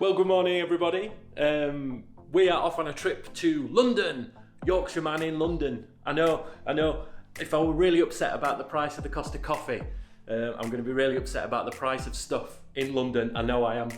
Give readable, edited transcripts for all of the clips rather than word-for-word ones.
Well, good morning, everybody. We are off on a trip to London. Yorkshire man in London. I know. If I were really upset about the price of the cost of coffee, I'm going to be really upset about the price of stuff in London. I know I am.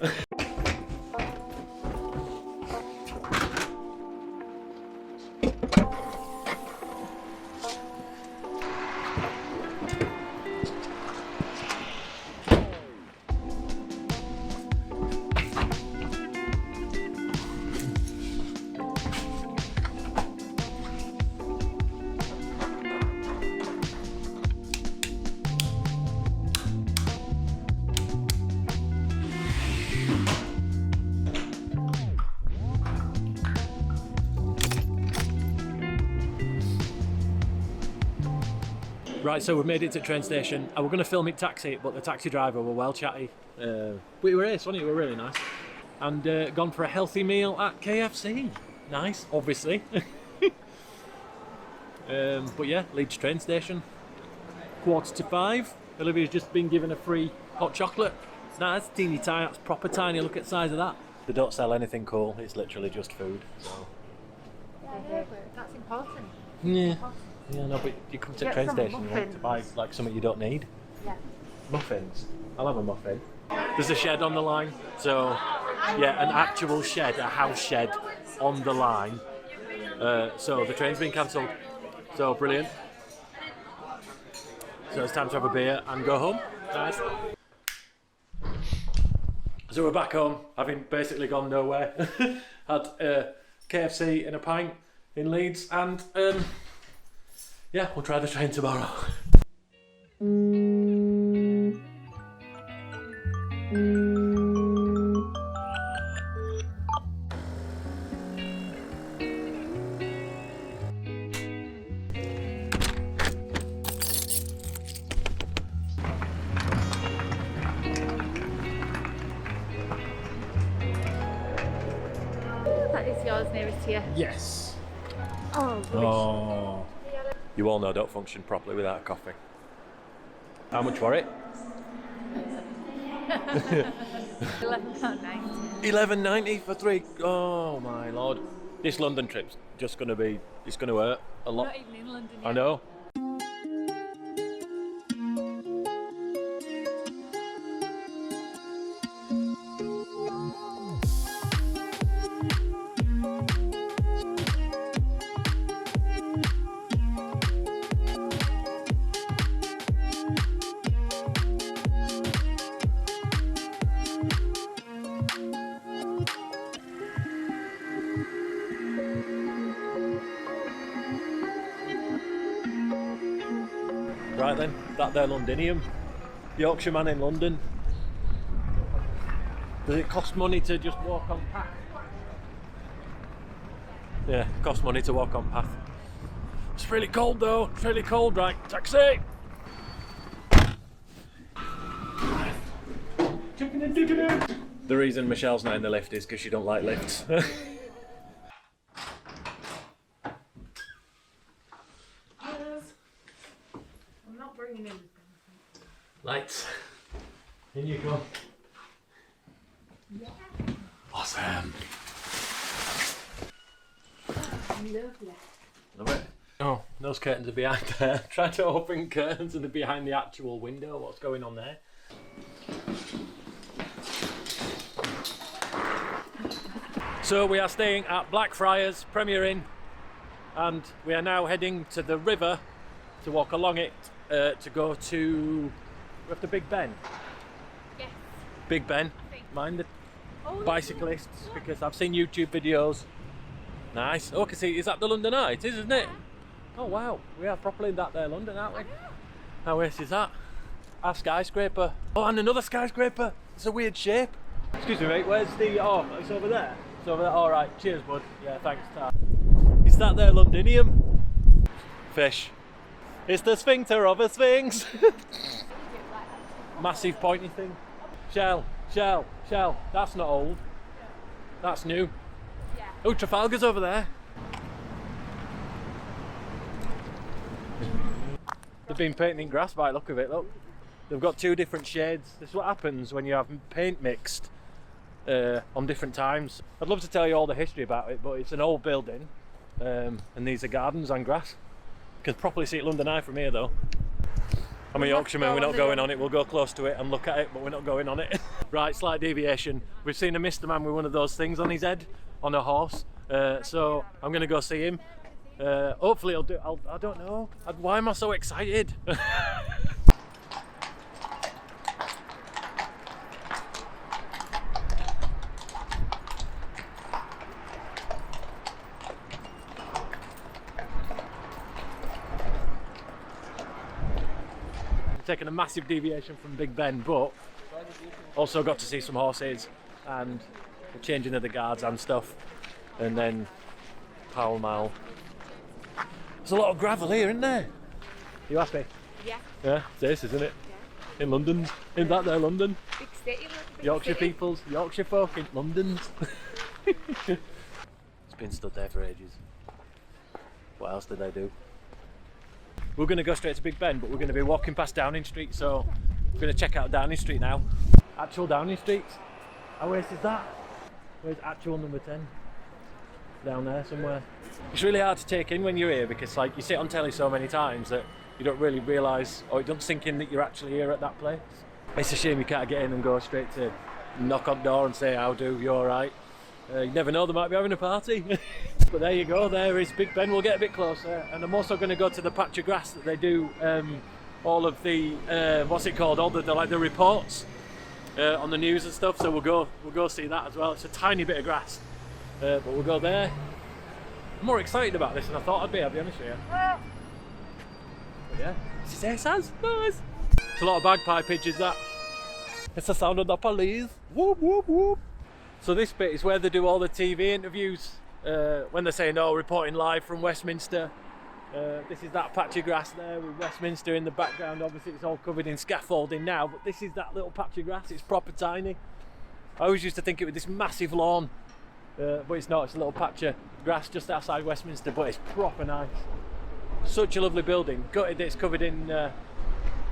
Right, so we've made it to the train station. I were going to film it taxi, but the taxi driver were well chatty. We were ace, wasn't it? We were really nice. And gone for a healthy meal at KFC. Nice, obviously. But yeah, Leeds train station. 4:45. Olivia's just been given a free hot chocolate. Nah, that's teeny tiny, that's proper tiny. Look at the size of that. They don't sell anything cool, it's literally just food. So. Yeah, but that's important. Yeah. Yeah, no, but you come to the train station, you want to buy like something you don't need. Yeah. Muffins. I'll have a muffin. There's a shed on the line, so yeah, an actual shed, a house shed on the line. So the train's been cancelled. So brilliant. So it's time to have a beer and go home. Nice. So we're back home, having basically gone nowhere. Had KFC and a pint in Leeds, and yeah, we'll try the train tomorrow. That is yours nearest here. Yes. Oh, rubbish. Oh. You all know I don't function properly without coffee. How much for it? £11.90. £11.90 for 3. Oh my lord. This London trip's just going to be, it's going to hurt a lot. Not even in London yet. I know. Right then, that there Londinium. Yorkshire man in London. Does it cost money to just walk on path? Yeah, it costs money to walk on path. It's really cold though, it's really cold, right? Taxi! The reason Michelle's not in the lift is because she don't like lifts. Lights. In you go. Yeah. Awesome. Lovely. Love it. Oh, those curtains are behind there. Try to open curtains and they're behind the actual window. What's going on there? So we are staying at Blackfriars Premier Inn, and we are now heading to the river to walk along it to go to. We have to Big Ben. Yes. Big Ben. I think. Mind the Oh, bicyclists, because I've seen YouTube videos. Nice. Oh, I can see. Is that the London Eye? It is, isn't it? Oh wow, we are properly in that there London, aren't we? How nice is that? Our skyscraper. Oh, and another skyscraper. It's a weird shape. Excuse me, mate. Where's the? Oh, it's over there. It's over there. All right. Cheers, bud. Yeah, thanks. Is that there Londinium? Fish. It's the sphincter of a sphinx. Massive pointy thing. Shell. That's not old. That's new. Yeah. Oh, Trafalgar's over there. They've been painting grass by the look of it, look. They've got two different shades. This is what happens when you have paint mixed. on different times. I'd love to tell you all the history about it, but it's an old building, and these are gardens and grass. You can properly see it London Eye from here though. I'm a Yorkshireman, we're not going on it. We'll go close to it and look at it, but we're not going on it. Right, slight deviation. We've seen a Mr. Man with one of those things on his head, on a horse. So I'm going to go see him. Hopefully I don't know. Why am I so excited? Taken a massive deviation from Big Ben, but also got to see some horses and the changing of the guards and stuff, and then Pall Mall. There's a lot of gravel here, isn't there? You happy? Yeah. Yeah, it's this, isn't it? Yeah. In London. Isn't that there, London? Big city, big Yorkshire city. peoples, Yorkshire folk in London. It's been stood there for ages. What else did they do? We're going to go straight to Big Ben, but we're going to be walking past Downing Street, so we're going to check out Downing Street now. Actual Downing Street. How where's that? Where's actual number 10? Down there somewhere. It's really hard to take in when you're here because like you sit on telly so many times that you don't really realise, or it doesn't sink in that you're actually here at that place. It's a shame you can't get in and go straight to knock on the door and say how do, you alright? You never know, they might be having a party. But there you go, there is Big Ben. We'll get a bit closer, and I'm also going to go to the patch of grass that they do all of the what's it called, all the like the reports on the news and stuff. So we'll go see that as well. It's a tiny bit of grass, but we'll go there. I'm more excited about this than I thought I'd be. I'll be honest with you. But yeah, this is Nice. It's a lot of bagpipage, is that? It's the sound of the police. Whoop whoop whoop. So this bit is where they do all the TV interviews. When they're saying, oh, reporting live from Westminster. This is that patch of grass there with Westminster in the background. Obviously it's all covered in scaffolding now, but this is that little patch of grass. It's proper tiny. I always used to think it was this massive lawn, but it's not. It's a little patch of grass just outside Westminster, but it's proper nice. Such a lovely building. Gutted that it's covered in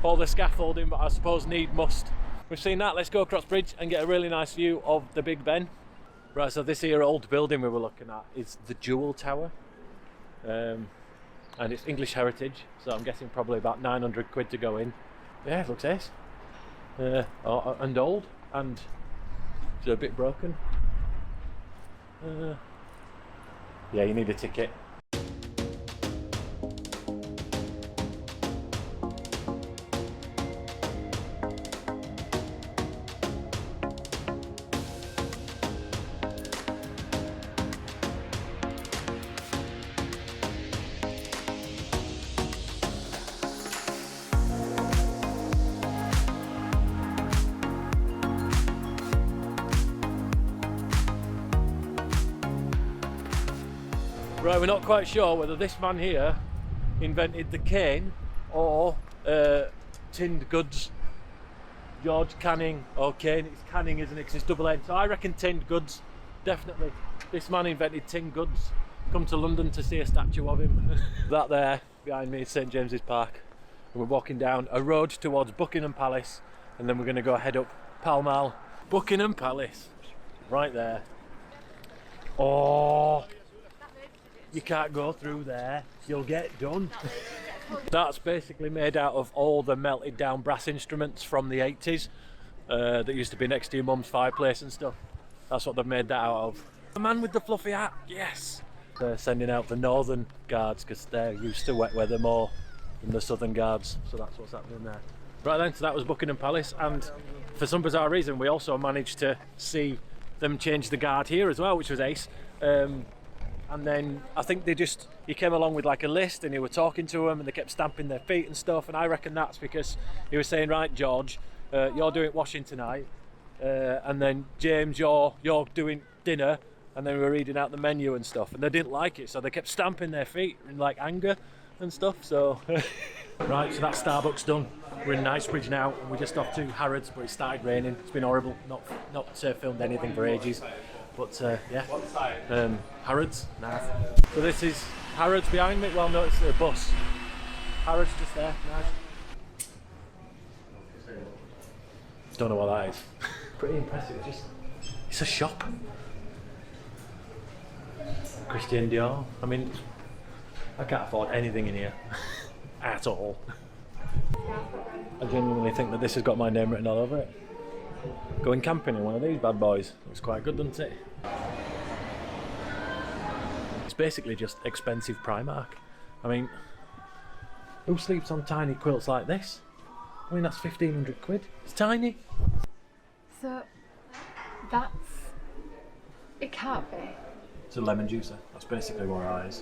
all the scaffolding, but I suppose need must. We've seen that. Let's go across bridge and get a really nice view of the Big Ben. Right, so this here old building we were looking at is the Jewel Tower, and it's English heritage, so I'm guessing probably about 900 quid to go in. Yeah, it looks ace. And old, and it's a bit broken. Yeah, you need a ticket. Right, we're not quite sure whether this man here invented the cane or tinned goods. George Canning or Cane. It's Canning, isn't it? 'Cause it's double N. So I reckon tinned goods. Definitely. This man invented tinned goods. Come to London to see a statue of him. That there behind me is St James's Park. And we're walking down a road towards Buckingham Palace, and then we're going to go head up Pall Mall. Buckingham Palace. Right there. Oh! You can't go through there, you'll get done. That's basically made out of all the melted down brass instruments from the 80s that used to be next to your mum's fireplace and stuff. That's what they've made that out of. The man with the fluffy hat, yes! They're sending out the northern guards because they're used to wet weather more than the southern guards, so that's what's happening there. Right then, so that was Buckingham Palace, and for some bizarre reason we also managed to see them change the guard here as well, which was ace. And then I think he came along with like a list and he were talking to them and they kept stamping their feet and stuff, and I reckon that's because he was saying, right George, you're doing washing tonight, and then James, you're doing dinner, and then we were reading out the menu and stuff, and they didn't like it, so they kept stamping their feet in like anger and stuff, so. Right, so that Starbucks done. We're in Knightsbridge now, and we're just off to Harrods, but it started raining. It's been horrible, not filmed anything for ages. But yeah, Harrods, nice. So this is Harrods behind me. Well, no, it's a bus. Harrods just there, nice. Don't know what that is. Pretty impressive, just It's a shop. Christian Dior. I mean, I can't afford anything in here at all. I genuinely think that this has got my name written all over it. Going camping in one of these bad boys. Looks quite good, doesn't it? It's basically just expensive Primark. I mean, who sleeps on tiny quilts like this? I mean, that's 1,500 quid. It's tiny. So, that's... It can't be. It's a lemon juicer. That's basically what it is.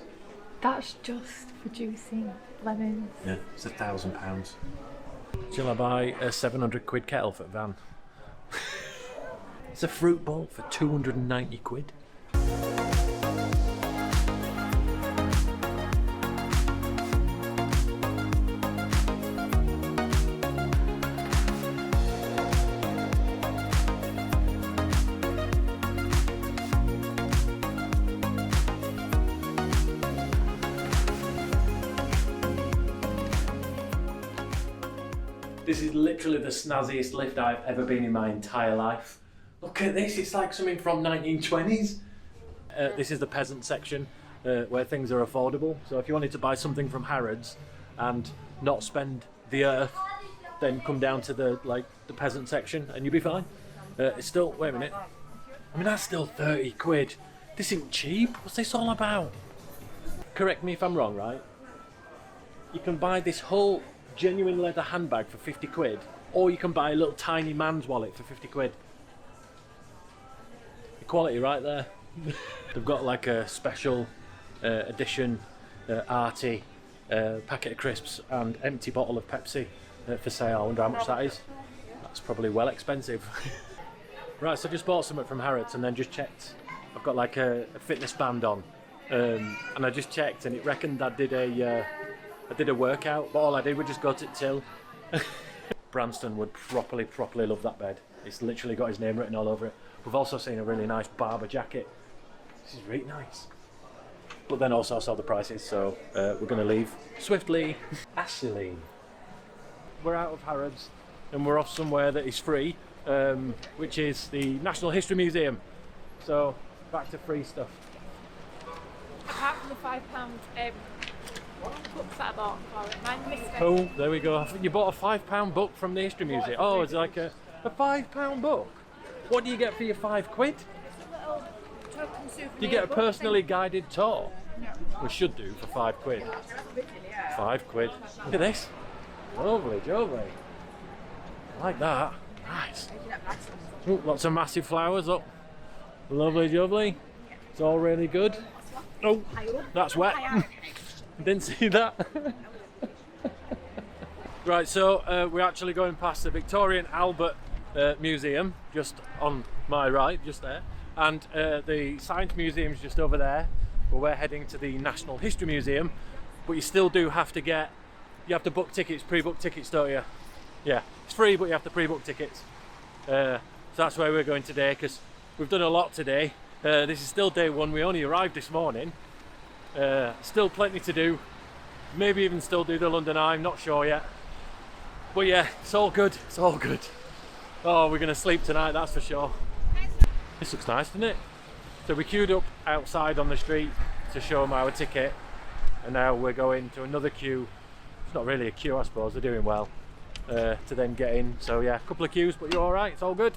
That's just for juicing lemons. Yeah, it's £1,000. Shall I buy a 700 quid kettle for Van? It's a fruit bowl for 290 quid. This is literally the snazziest lift I've ever been in my entire life. Look at this, it's like something from 1920s. This is the peasant section where things are affordable. So if you wanted to buy something from Harrods and not spend the earth, then come down to the peasant section and you'll be fine. It's still, wait a minute. I mean, that's still 30 quid. This isn't cheap. What's this all about? Correct me if I'm wrong, right? You can buy this whole genuine leather handbag for 50 quid, or you can buy a little tiny man's wallet for 50 quid. Equality right there. They've got like a special edition arty packet of crisps and empty bottle of Pepsi for sale. I wonder how much that is. That's probably well expensive. Right, so I just bought something from Harrods and then just checked. I've got like a fitness band on, and I just checked and it reckoned I did a workout, but all I did was just go to till. Branston would properly love that bed. It's literally got his name written all over it. We've also seen a really nice Barber jacket. This is really nice. But then also I saw the prices, so we're going to leave swiftly. Ashley. We're out of Harrods and we're off somewhere that is free, which is the National History Museum. So back to free stuff. Apart from the £5 books that I bought for it. Mine's missing. Oh, there we go. You bought a £5 book from the History Museum. Oh, it's like a £5 book. What do you get for your 5 quid? It's a little token souvenir. Do you get a book personally thing. guided tour? No. We should do for 5 quid. 5 quid. Look at this. Lovely, lovely. I like that. Nice. Ooh, lots of massive flowers up. Lovely, lovely. It's all really good. Oh, that's wet. Didn't see that. Right, so we're actually going past the Victorian Albert Museum, just on my right, just there, and the Science Museum's just over there. But we're heading to the National History Museum, but you still do have to book tickets, pre-book tickets, don't you? Yeah, it's free, but you have to pre-book tickets. So that's where we're going today, because we've done a lot today. This is still day one. We only arrived this morning. Still plenty to do. Maybe even still do the London Eye, I'm not sure yet. But yeah, it's all good. It's all good. Oh, we're going to sleep tonight, that's for sure. This looks nice, doesn't it? So we queued up outside on the street to show them our ticket, and now we're going to another queue. It's not really a queue, I suppose. They're doing well to then get in. So yeah, a couple of queues, but you're all right. It's all good.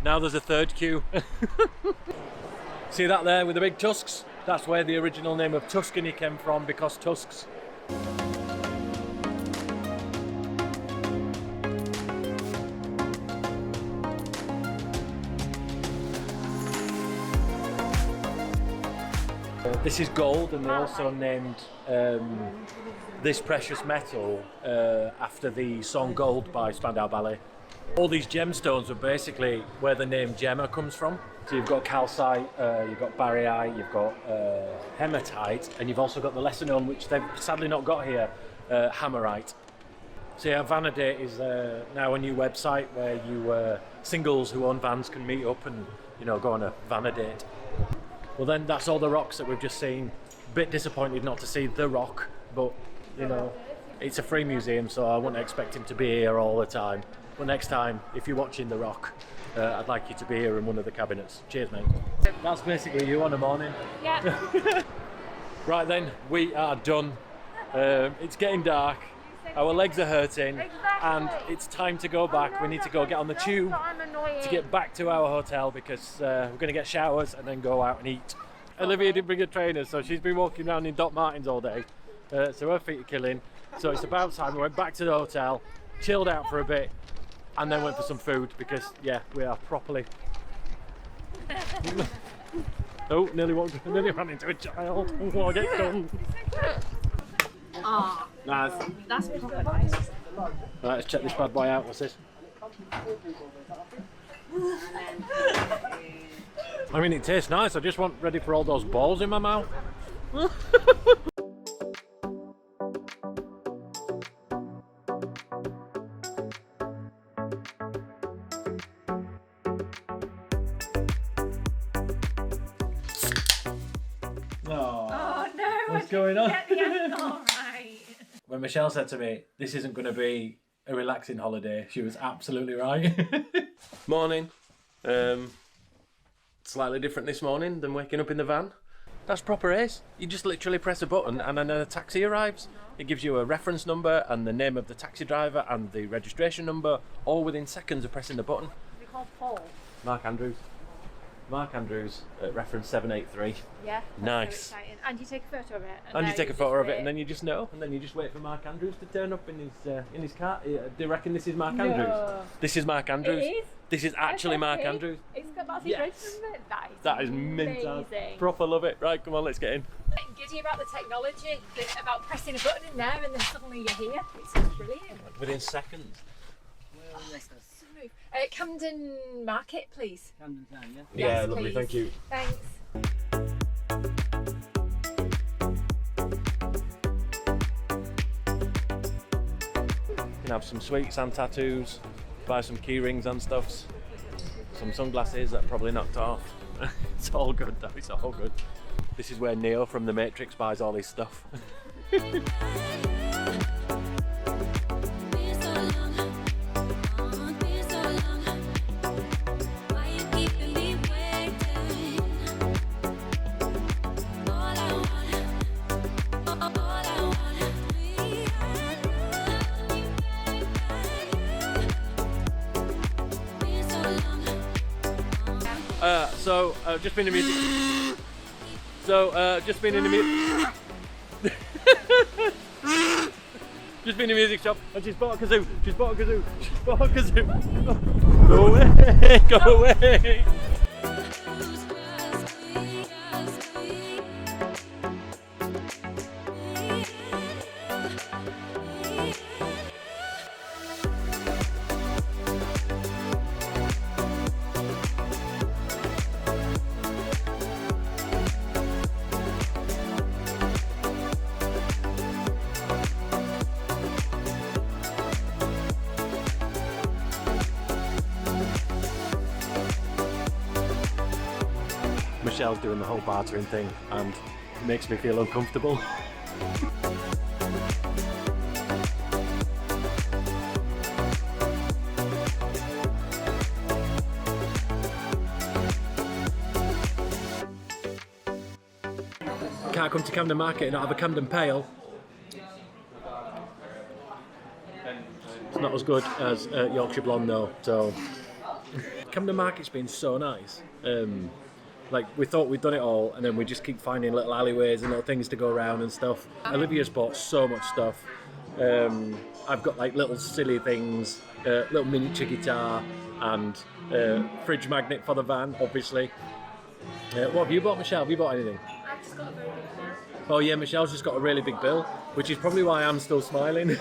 Now there's a third queue. See that there with the big tusks? That's where the original name of Tuscany came from, because tusks. This is gold, and they also named this precious metal after the song Gold by Spandau Ballet. All these gemstones are basically where the name gemma comes from. So you've got calcite, you've got baryite, you've got hematite, and you've also got the lesser known, which they've sadly not got here, hammerite. So yeah, Vanadate is now a new website where you singles who own vans can meet up and go on a Vanadate. Well then, that's all the rocks that we've just seen. Bit disappointed not to see the rock, but it's a free museum, so I wouldn't expect him to be here all the time. But next time, if you're watching the rock, I'd like you to be here in one of the cabinets. Cheers, mate. That's basically you on a morning. Yeah. Right then, we are done. It's getting dark. Our legs are hurting, and it's time to go back. We need to go get on the tube to get back to our hotel because we're going to get showers and then go out and eat. Olivia didn't bring a trainer, so she's been walking around in Doc Martens all day. So her feet are killing. So it's about time we went back to the hotel, chilled out for a bit, and then went for some food because, yeah, we are properly. Oh, nearly ran into a child. Oh, get done. Ah, Nice. that's proper nice. Right, let's check this bad boy out. What's this? I mean, it tastes nice. I just want ready for all those balls in my mouth. Oh no! What's going on? Get the end all right. When Michelle said to me, this isn't going to be a relaxing holiday, she was absolutely right. Morning. Slightly different this morning than waking up in the van. That's proper ace. You just literally press a button and then a taxi arrives. It gives you a reference number and the name of the taxi driver and the registration number, all within seconds of pressing the button. Is it called Paul? Mark Andrews. Mark Andrews at reference 783. Yeah. Nice. So exciting. And you take a photo of it. And you take a just photo of it, wait. and then you just know, and then you just wait for Mark Andrews to turn up in his car. Do you reckon this is Mark Andrews? This is Mark Andrews. It is. This is actually Mark SFP. Andrews. It's got that's Yes. his isn't it? That is mint. amazing. Proper love it. Right, come on, let's get in. Giddy about the technology, about pressing a button in there and then suddenly you're here. It's brilliant. Within seconds. Smooth. Camden Market, please. Camden Town, yeah? Yeah, Yes, lovely. please. Thank you. Thanks. You can have some sweets and tattoos. Buy some key rings and stuffs. Some sunglasses that are probably knocked off. It's all good though. It's all good. This is where Neo from The Matrix buys all his stuff. Just been in music. Just been in the just been in a music shop and she's bought a kazoo. She's bought a kazoo. She's bought a kazoo. Go away. Go away. Michelle's doing the whole bartering thing and it makes me feel uncomfortable. Can't come to Camden Market and not have a Camden Pale. It's not as good as Yorkshire Blonde though, so Camden Market's been so nice. Like we thought we'd done it all and then we just keep finding little alleyways and little things to go around and stuff. Olivia's bought so much stuff. I've got like little silly things, little miniature guitar and fridge magnet for the van, obviously. What have you bought, Michelle? Have you bought anything? I've just got a very big bill. Oh yeah, Michelle's just got a really big bill, which is probably why I'm still smiling.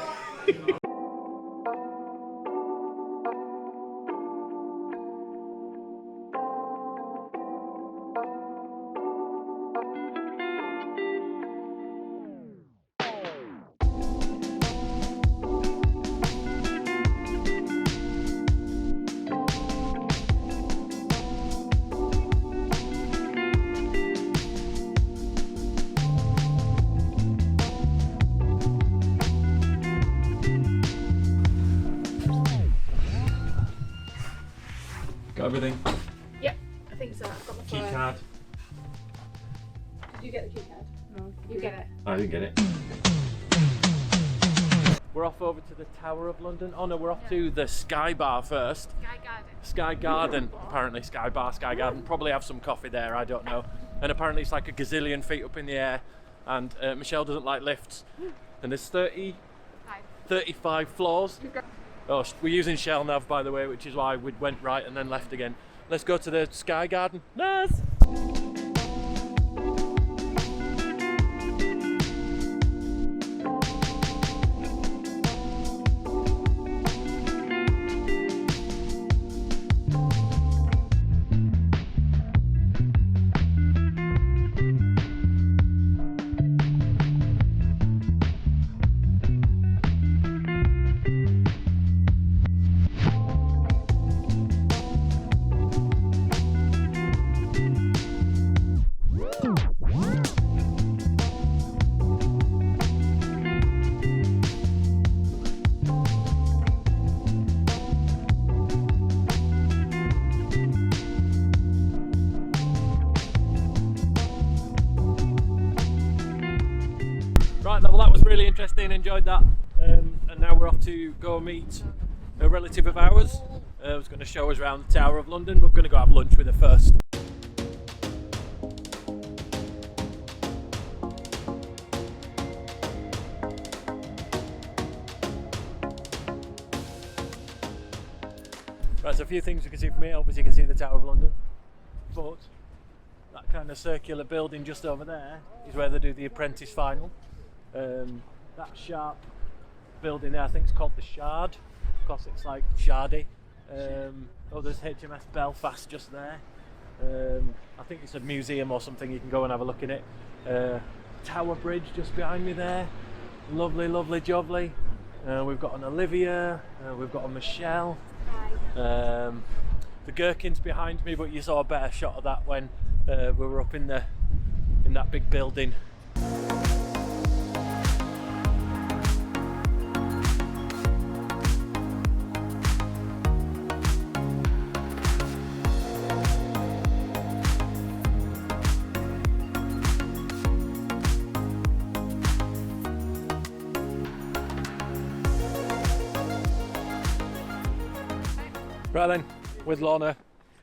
Got everything? Yep, I think so. I've got my Key phone. card? Did you get the key card? No. You get it. I didn't get it. We're off over to the Tower of London. Oh no, we're off to the Sky Bar first. Sky Garden. Sky Garden, apparently. Sky Bar, Sky Garden. Probably have some coffee there, I don't know. And apparently it's like a gazillion feet up in the air. And Michelle doesn't like lifts. And there's 35 floors. Oh, we're using Shell Nav, by the way, which is why we went right and then left again. Let's go to the Sky Garden. Nice! Right, well that was really interesting, enjoyed that. And now we're off to go meet a relative of ours who's going to show us around the Tower of London. We're going to go have lunch with her first. Right, so a few things you can see from here. Obviously you can see the Tower of London, but that kind of circular building just over there is where they do the Apprentice final. That sharp building there, I think it's called the Shard, because it's like shardy. Oh, there's HMS Belfast just there. I think it's a museum or something, you can go and have a look in it. Tower Bridge just behind me there. Lovely, lovely, jovely. We've got an Olivia, we've got a Michelle. The Gherkin's behind me, but you saw a better shot of that when we were up in that big building. Right then, with Lorna,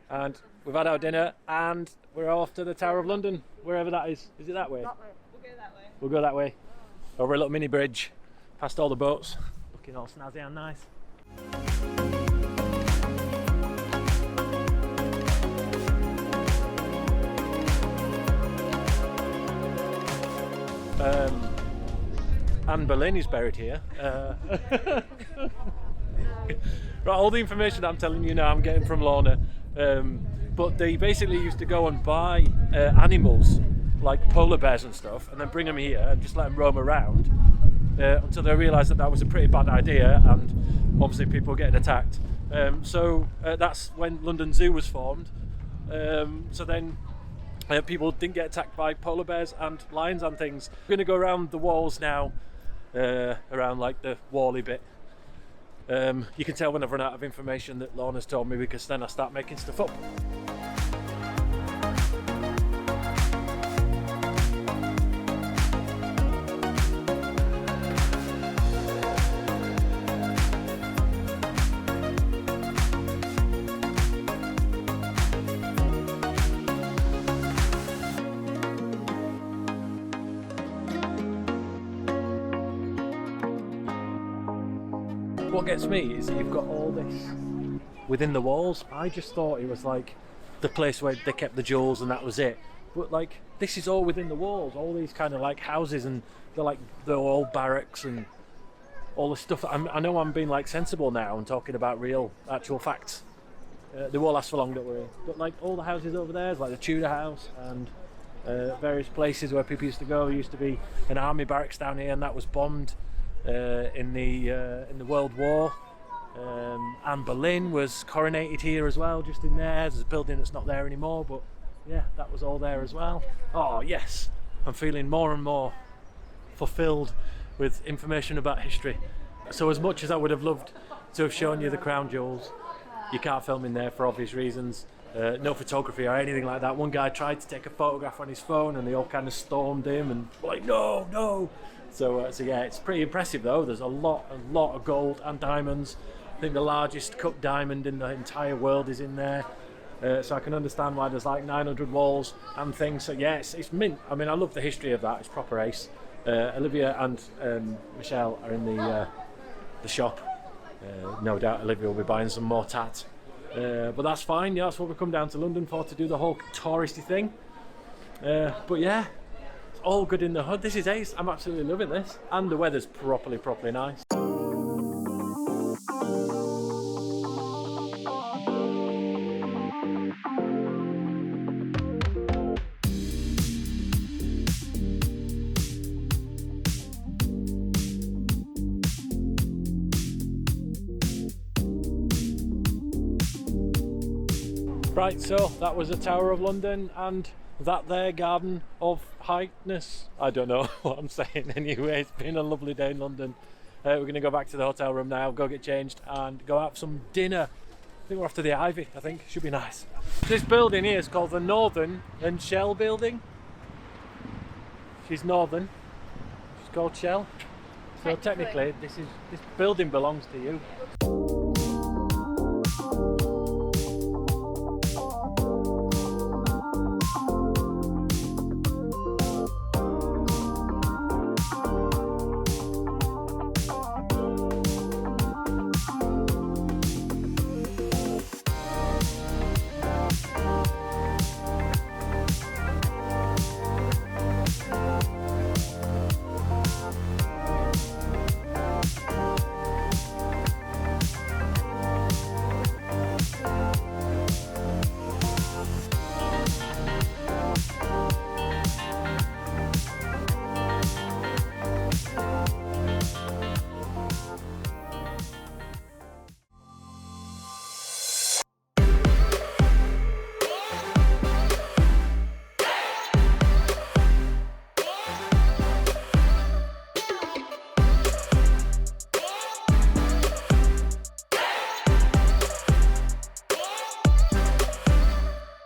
and we've had our dinner, and we're off to the Tower of London, wherever that is. Is it that way? That way. We'll go that way. We'll go that way. Over a little mini bridge, past all the boats, looking all snazzy and nice. Anne Boleyn is buried here. Right, all the information I'm telling you now I'm getting from Lorna, but they basically used to go and buy animals like polar bears and stuff and then bring them here and just let them roam around until they realised that that was a pretty bad idea and obviously people were getting attacked. So that's when London Zoo was formed. So then people didn't get attacked by polar bears and lions and things. We're going to go around the walls now, around like the wally bit. You can tell when I've run out of information that Lorna's told me, because then I start making stuff up. What gets me is that you've got all this within the walls. I just thought it was like the place where they kept the jewels and that was it. But like, this is all within the walls, all these kind of like houses, and they're all barracks and all the stuff. I know I'm being like sensible now and talking about real, actual facts. They won't last for long, don't worry. But like all the houses over there, like the Tudor house and various places where people used to go. There used to be an army barracks down here, and that was bombed in the World War. Anne Boleyn was coronated here as well, just in there. There's a building that's not there anymore, but yeah, that was all there as well. Oh yes, I'm feeling more and more fulfilled with information about history. So as much as I would have loved to have shown you the crown jewels, You can't film in there for obvious reasons. No photography or anything like that. One guy tried to take a photograph on his phone and they all kind of stormed him and like, no, no. So yeah, it's pretty impressive though. There's a lot of gold and diamonds. I think the largest cut diamond in the entire world is in there. So I can understand why there's like 900 walls and things. So yeah, it's mint. I mean, I love the history of that. It's proper ace. Olivia and Michelle are in the shop. No doubt Olivia will be buying some more tat. But that's fine. Yeah, that's what we come down to London for, to do the whole touristy thing. But yeah, it's all good in the hood. This is ace. I'm absolutely loving this. And the weather's properly nice. Right, so that was the Tower of London and that there Garden of Heightness. I don't know what I'm saying anyway. It's been a lovely day in London. We're going to go back to the hotel room now, go get changed and go out for some dinner. I think we're after the Ivy, I think. Should be nice. This building here is called the Northern and Shell building. She's Northern. She's called Shell. So technically this building belongs to you.